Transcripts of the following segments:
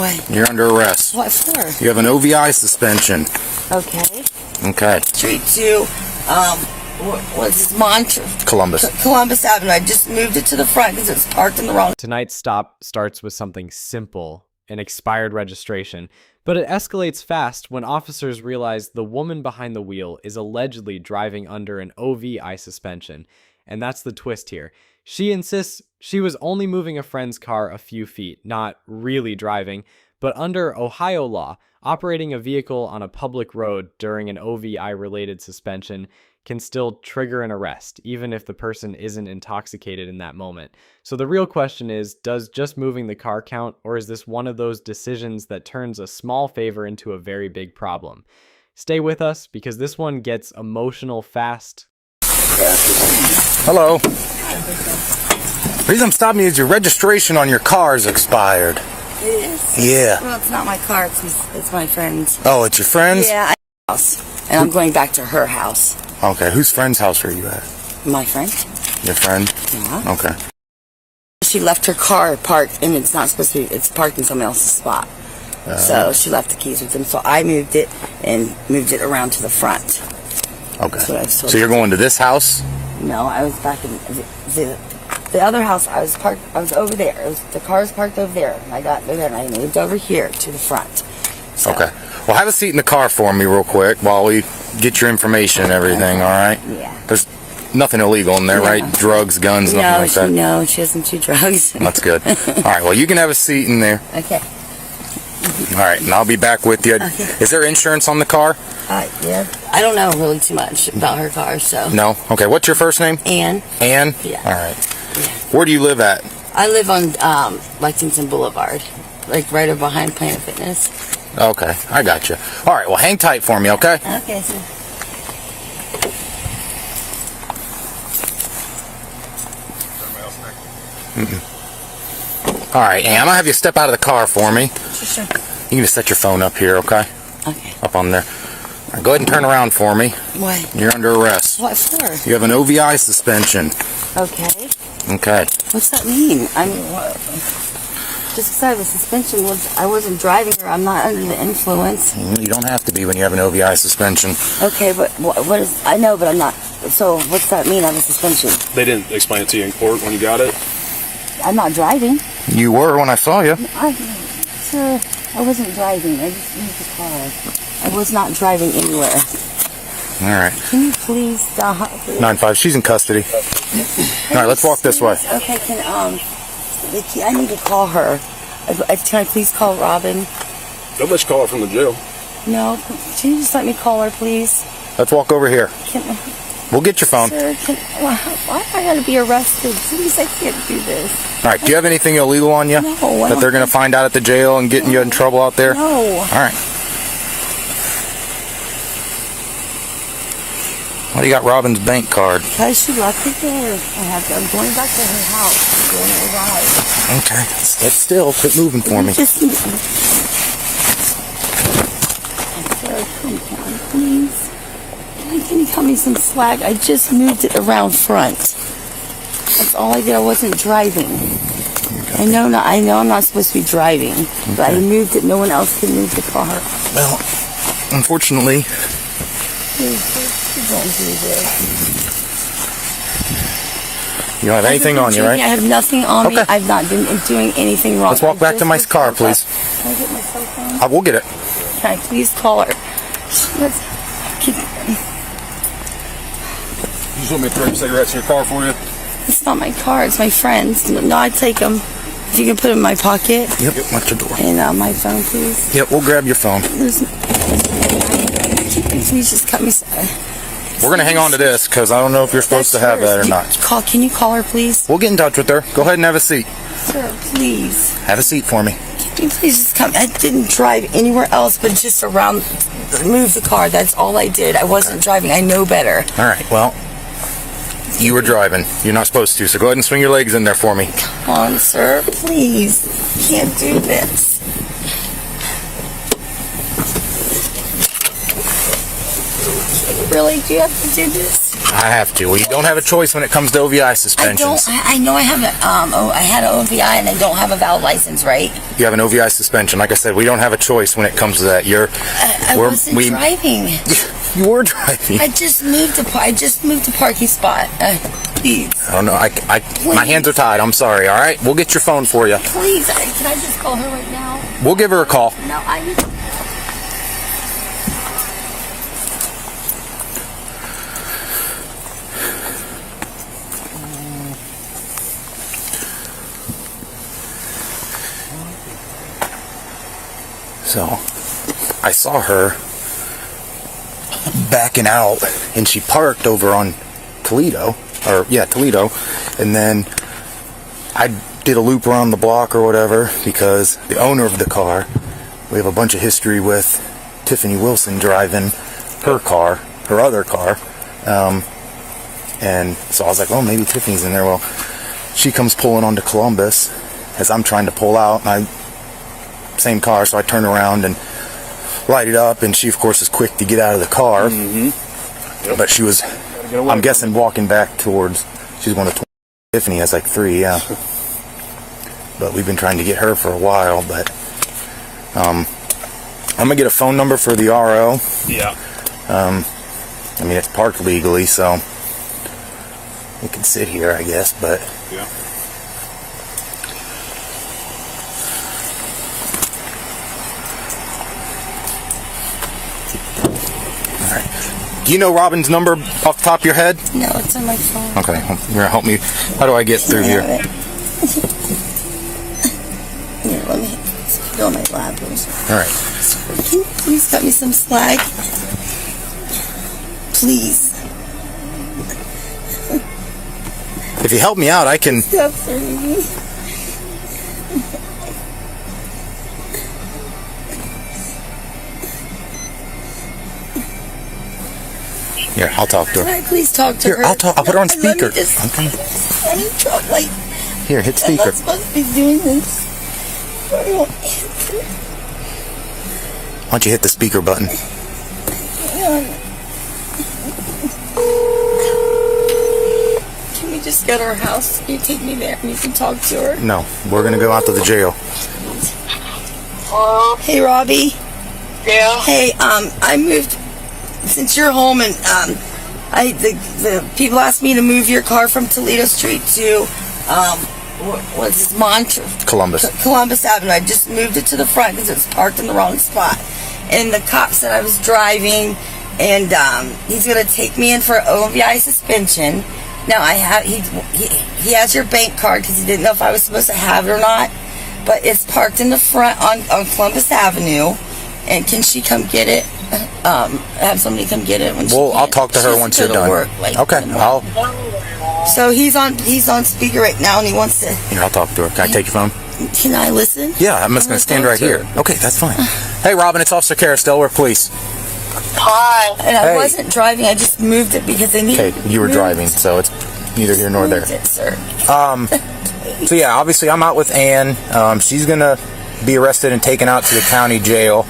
What? You're under arrest. What for? You have an OVI suspension. Okay. Okay. Street to, what's this, Columbus Avenue. I just moved it to the front because it's parked in the wrong. Tonight's stop starts with something simple, an expired registration, but it escalates fast when officers realize the woman behind the wheel is allegedly driving under an OVI suspension. And that's the twist here. She insists she was only moving a friend's car a few feet, not really driving, but under Ohio law, operating a vehicle on a public road during an OVI-related suspension can still trigger an arrest, even if the person isn't intoxicated in that moment. So the real question is, does just moving the car count, or is this one of those decisions that turns a small favor into a very big problem? Stay with us, because this one gets emotional fast. Hello. The reason I'm stopping you is your registration on your car is expired. It is? Yeah. Well, it's not my car. It's my friend's. Oh, it's your friend's? Yeah, house. And I'm going back to her house. Okay. Whose friend's house are you at? My friend. Your friend? Yeah. Okay. She left her car parked, and it's not supposed to be. It's parked in someone else's spot. So she left the keys with them. So I moved it and moved it around to the front. Okay. So you're going to this house? No, I was back in the other house. I was over there. The car was parked over there. And I got there and I moved over here to the front. So. Okay. Well, have a seat in the car for me real quick while we get your information and everything, all right? Yeah. There's nothing illegal in there, right? Drugs, guns, nothing like that? No, she doesn't do drugs. That's good. All right, well, you can have a seat in there. Okay. All right, and I'll be back with you. Okay. Is there insurance on the car? Yeah. I don't know really too much about her car, so. No? Okay, what's your first name? Ann. Ann? Yeah. All right. Yeah. Where do you live at? I live on Lexington Boulevard, like right over behind Planet Fitness. Okay, I got you. All right, well, hang tight for me, okay? Okay, sir. All right, Ann, I'm going to have you step out of the car for me. Sure. You can just set your phone up here, okay? Okay. Up on there. All right, go ahead and turn around for me. What? You're under arrest. What for? You have an OVI suspension. Okay. Okay. What's that mean? I mean, what? Just because I have a suspension, I wasn't driving her. I'm not under the influence. You don't have to be when you have an OVI suspension. Okay, but what is... I know, but I'm not... So, what's that mean, I have a suspension? They didn't explain it to you in court when you got it? I'm not driving. You were when I saw you. Sir, I wasn't driving. I just moved the car. I was not driving anywhere. All right. Can you please stop? 9-5. She's in custody. All right, let's walk this way. Okay, I need to call her. Can I please call Robin? They'll let you call her from the jail. No, can you just let me call her, please? Let's walk over here. We'll get your phone. Sir, why do I gotta be arrested? Please, I can't do this. All right, do you have anything illegal on you? No. That they're going to find out at the jail and getting you in trouble out there? No. All right. Why do you got Robin's bank card? Because she left it there. I'm going back to her house. I'm going to ride. Okay. Let's still quit moving for me. Just... Sir, come down, please. Can you cut me some slack? I just moved it around front. That's all I did. I wasn't driving. Okay. I know I'm not supposed to be driving, but I moved it. No one else can move the car. Well, unfortunately... Don't do this. You don't have anything on you, right? I have nothing on me. I've not been doing anything wrong. Let's walk back to my car, please. Can I get my cell phone? I will get it. Can I please call her? You just want me to throw your cigarettes in your car for you? It's not my car. It's my friend's. No, I take them. If you can put them in my pocket. Yep, watch your door. And my phone, please. Yep, we'll grab your phone. Please just cut me. We're going to hang on to this because I don't know if you're supposed to have that or not. Can you call her, please? We'll get in touch with her. Go ahead and have a seat. Sir, please. Have a seat for me. Can you please just come? I didn't drive anywhere else but just around, move the car. That's all I did. I wasn't driving. I know better. All right, well, you were driving. You're not supposed to, so go ahead and swing your legs in there for me. Come on, sir, please. Can't do this. Really? Do you have to do this? I have to. Well, you don't have a choice when it comes to OVI suspensions. I know I have I had an OVI and I don't have a valid license, right? You have an OVI suspension. Like I said, we don't have a choice when it comes to that. I wasn't driving. You were driving. I just moved a parking spot. Please. I don't know. My hands are tied. I'm sorry. All right, we'll get your phone for you. Please, can I just call her right now? We'll give her a call. No, I need. So, I saw her backing out, and she parked over on Toledo, and then I did a loop around the block or whatever, because the owner of the car, we have a bunch of history with Tiffany Wilson driving her car, her other car, and so I was like, oh, maybe Tiffany's in there. Well, she comes pulling onto Columbus as I'm trying to pull out, and same car, so I turn around and light it up, and she of course is quick to get out of the car. Yep. But she was, I'm guessing, walking back towards, she's going to Tiffany has like 3, yeah. But we've been trying to get her for a while, but I'm gonna get a phone number for the RO. Yeah. I mean, it's parked legally, so it can sit here, I guess, but yeah. Do you know Robin's number off the top of your head? No, it's on my phone. Okay, you're gonna help me. How do I get through here? Here, let me go on my lap. All right. Can you please cut me some slack? Please. If you help me out, I can. Stop hurting me. Here, I'll talk to her. Can I please talk to her? Here, I'll talk. I'll put her on speaker. I need to, like, Here, hit I'm speaker. not supposed to be doing this. I don't answer. Why don't you hit the speaker button? Hang on. Can we just go to her house? Can you take me there and you can talk to her? No, we're gonna go out to the jail. Hello? Hey, Robbie. Yeah? Hey, I moved since you're home, and the people asked me to move your car from Toledo Street to what's this, Columbus Avenue. I just moved it to the front because it was parked in the wrong spot, and the cop said I was driving, and he's gonna take me in for OVI suspension. Now he has your bank card because he didn't know if I was supposed to have it or not, but it's parked in the front on Columbus Avenue. And can she come get it? Have somebody come get it when she Well, can. I'll talk to her once you're done. Work, like, okay, I'll. So he's on speaker right now, and he wants to. Here, I'll talk to her. Can I take your phone? Can I listen? Yeah, I'm just gonna stand right here. Okay, that's fine. Hey, Robin, it's Officer Karis, Delaware Police. Hi. And I Hey. wasn't driving. I just moved it because I needed. Okay, you were driving, so it's neither here nor there. It, sir. So yeah, obviously I'm out with Ann. She's gonna be arrested and taken out to the county jail.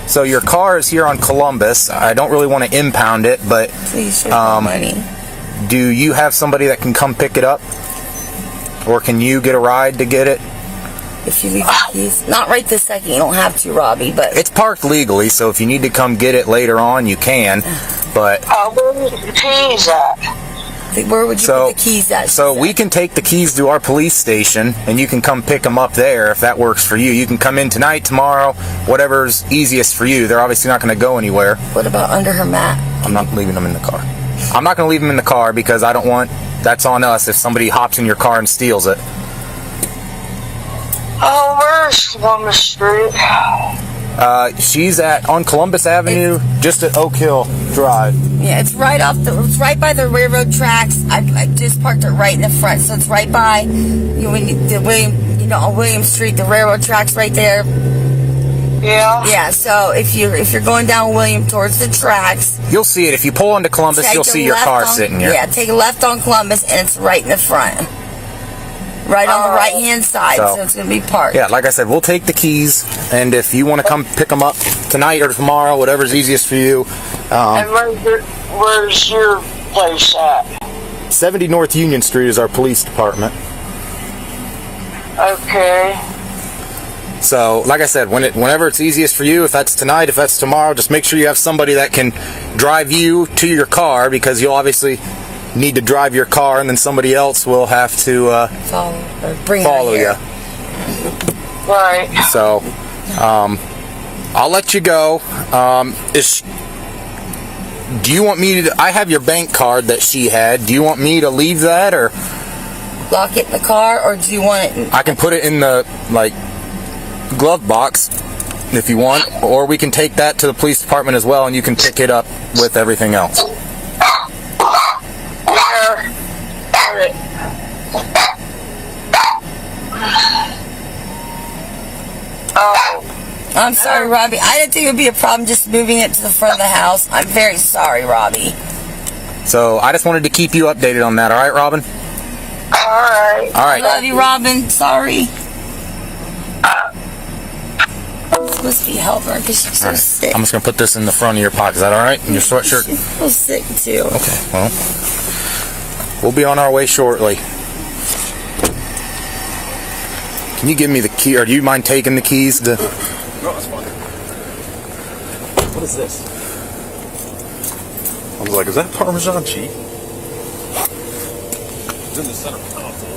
So your car is here on Columbus. I don't really want to impound it, but Please show me money. do you have somebody that can come pick it up? Or can you get a ride to get it? If you leave the keys, not right this second. You don't have to, Robbie. But It's parked legally, so if you need to come get it later on, you can. But Where is the keys at? where would you put the keys at? So we can take the keys to our police station, and you can come pick them up there if that works for you. You can come in tonight, tomorrow, whatever's easiest for you. They're obviously not going to go anywhere. What about under her mat? I'm not leaving them in the car. I'm not going to leave them in the car because I don't want... That's on us if somebody hops in your car and steals it. Oh, where's Columbus Street? She's on Columbus Avenue, just at Oak Hill Drive. Yeah, it's right by the railroad tracks. I just parked it right in the front, so it's right by on William Street, the railroad tracks right there. Yeah? Yeah, so if you're going down William towards the tracks, You'll see it. If you pull into Columbus, take you'll a see your left car on- sitting here. Yeah, take a left on Columbus, and it's right in the front. Right on the right-hand side, so it's going to be parked. Yeah, like I said, we'll take the keys, and if you want to come pick them up tonight or tomorrow, whatever's easiest for you, And where's your place at? 70 North Union Street is our police department. Okay. So, like I said, whenever it's easiest for you, if that's tonight, if that's tomorrow, just make sure you have somebody that can drive you to your car, because you'll obviously need to drive your car, and then somebody else will have to follow you. Right. So, I'll let you go. Do you want me to? I have your bank card that she had. Do you want me to leave that, or Lock it in the car, or do you want it? I can put it in the glove box if you want, or we can take that to the police department as well, and you can pick it up with everything else. Oh. I'm sorry, Robbie. I didn't think it would be a problem just moving it to the front of the house. I'm very sorry, Robbie. So I just wanted to keep you updated on that. All right, Robin? Alright. All right. Love you, Robin. Sorry. I'm supposed to be helping her because she's so sick. I'm just going to put this in the front of your pocket. Is that all right? In your sweatshirt? She's so sick, too. Okay, well, we'll be on our way shortly. Can you give me the key, or do you mind taking the keys? No, that's fine. What is this? I was like, is that Parmesan cheese? It's in the center console.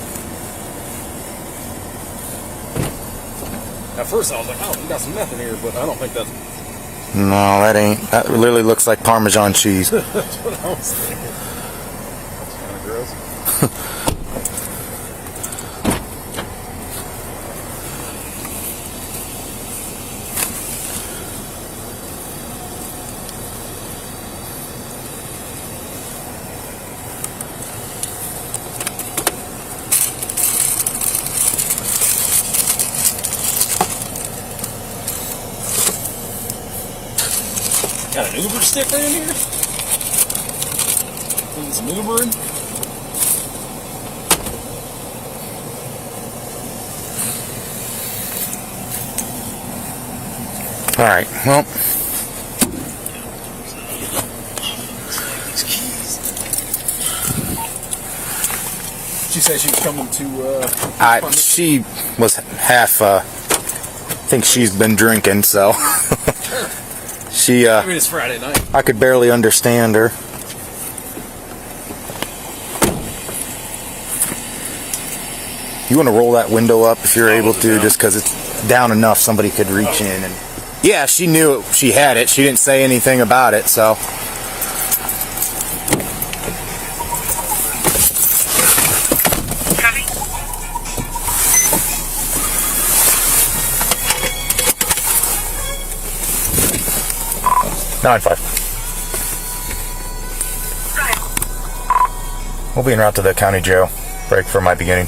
At first I was like, oh, you got some meth in here, but I don't think that's... No, that ain't. That literally looks like Parmesan cheese. That's what I was thinking. That's kind of gross. Got an Uber sticker in here? Doing some Ubering? Alright, well. She said she was coming to, She was half, I think she's been drinking, so. She, I mean, it's Friday night. I could barely understand her. You want to roll that window up if you're able to, just because it's down enough somebody could reach in. And yeah, she knew it, she had it. She didn't say anything about it, so. Nine five. We'll be en route to the county jail. Break for my beginning.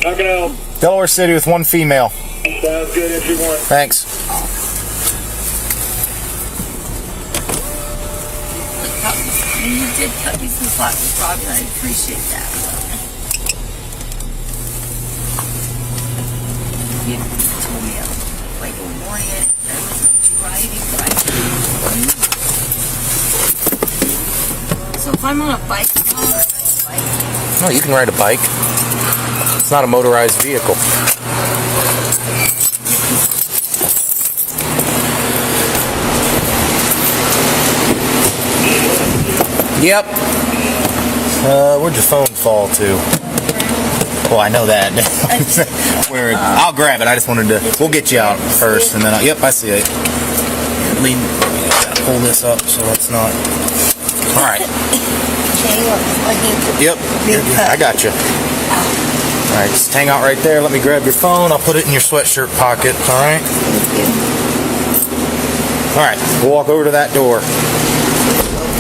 How can I help? Delaware City with one female. Sounds good, entry one. Thanks. You did cut me some slack with Robbie, and I appreciate that. You told me, like, in the morning, I was driving. So if I'm on a bike, how do I ride a bike? No, you can ride a bike. It's not a motorized vehicle. Yep. Where'd your phone fall to? Well, I know that. Where? I'll grab it. I just wanted to. We'll get you out first, and then. Yep, I see it. Lean. Gotta pull this up so it's not. All right. Yep. I got you. All right, just hang out right there. Let me grab your phone. I'll put it in your sweatshirt pocket. All right. All right. We'll walk over to that door.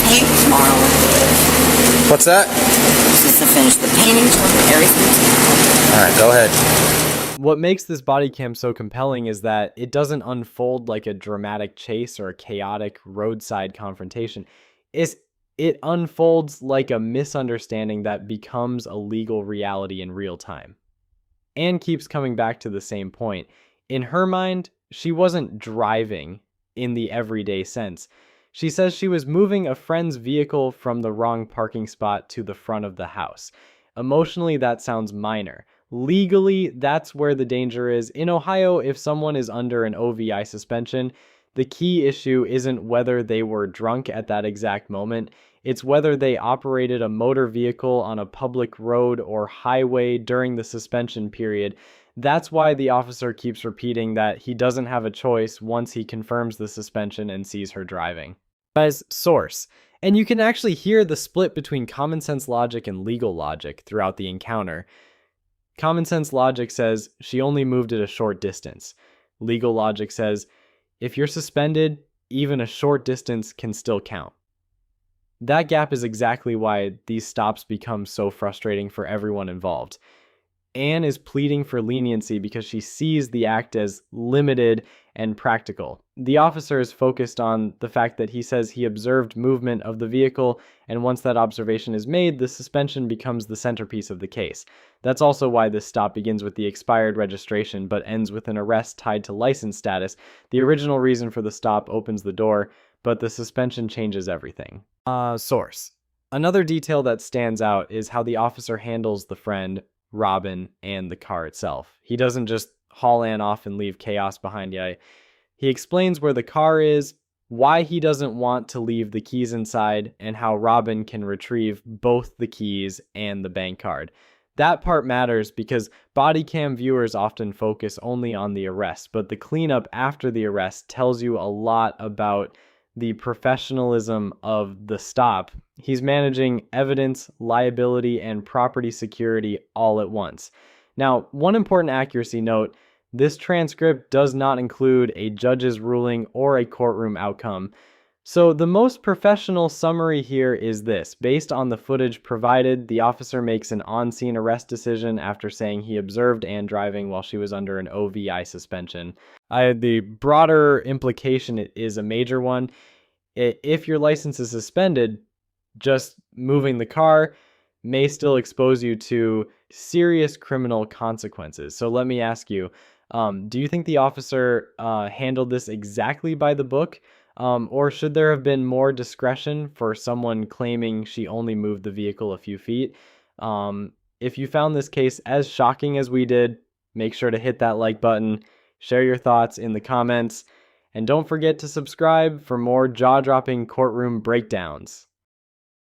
Paint tomorrow. What's that? Just to finish the painting and everything. All right, go ahead. What makes this body cam so compelling is that it doesn't unfold like a dramatic chase or a chaotic roadside confrontation. It unfolds like a misunderstanding that becomes a legal reality in real time. Anne keeps coming back to the same point. In her mind, she wasn't driving in the everyday sense. She says she was moving a friend's vehicle from the wrong parking spot to the front of the house. Emotionally, that sounds minor. Legally, that's where the danger is. In Ohio, if someone is under an OVI suspension, the key issue isn't whether they were drunk at that exact moment. It's whether they operated a motor vehicle on a public road or highway during the suspension period. That's why the officer keeps repeating that he doesn't have a choice once he confirms the suspension and sees her driving. As source. And you can actually hear the split between common sense logic and legal logic throughout the encounter. Common sense logic says she only moved it a short distance. Legal logic says if you're suspended, even a short distance can still count. That gap is exactly why these stops become so frustrating for everyone involved. Anne is pleading for leniency because she sees the act as limited and practical. The officer is focused on the fact that he says he observed movement of the vehicle, and once that observation is made, the suspension becomes the centerpiece of the case. That's also why this stop begins with the expired registration but ends with an arrest tied to license status. The original reason for the stop opens the door, but the suspension changes everything. Source. Another detail that stands out is how the officer handles the friend, Robin, and the car itself. He doesn't just haul Anne off and leave chaos behind you. He explains where the car is, why he doesn't want to leave the keys inside, and how Robin can retrieve both the keys and the bank card. That part matters because body cam viewers often focus only on the arrest, but the cleanup after the arrest tells you a lot about the professionalism of the stop. He's managing evidence, liability, and property security all at once. Now, one important accuracy note, this transcript does not include a judge's ruling or a courtroom outcome. So the most professional summary here is this. Based on the footage provided, the officer makes an on-scene arrest decision after saying he observed Anne driving while she was under an OVI suspension. The broader implication is a major one. If your license is suspended, just moving the car may still expose you to serious criminal consequences. So let me ask you, do you think the officer handled this exactly by the book? Or should there have been more discretion for someone claiming she only moved the vehicle a few feet? If you found this case as shocking as we did, make sure to hit that like button, share your thoughts in the comments, and don't forget to subscribe for more jaw-dropping courtroom breakdowns.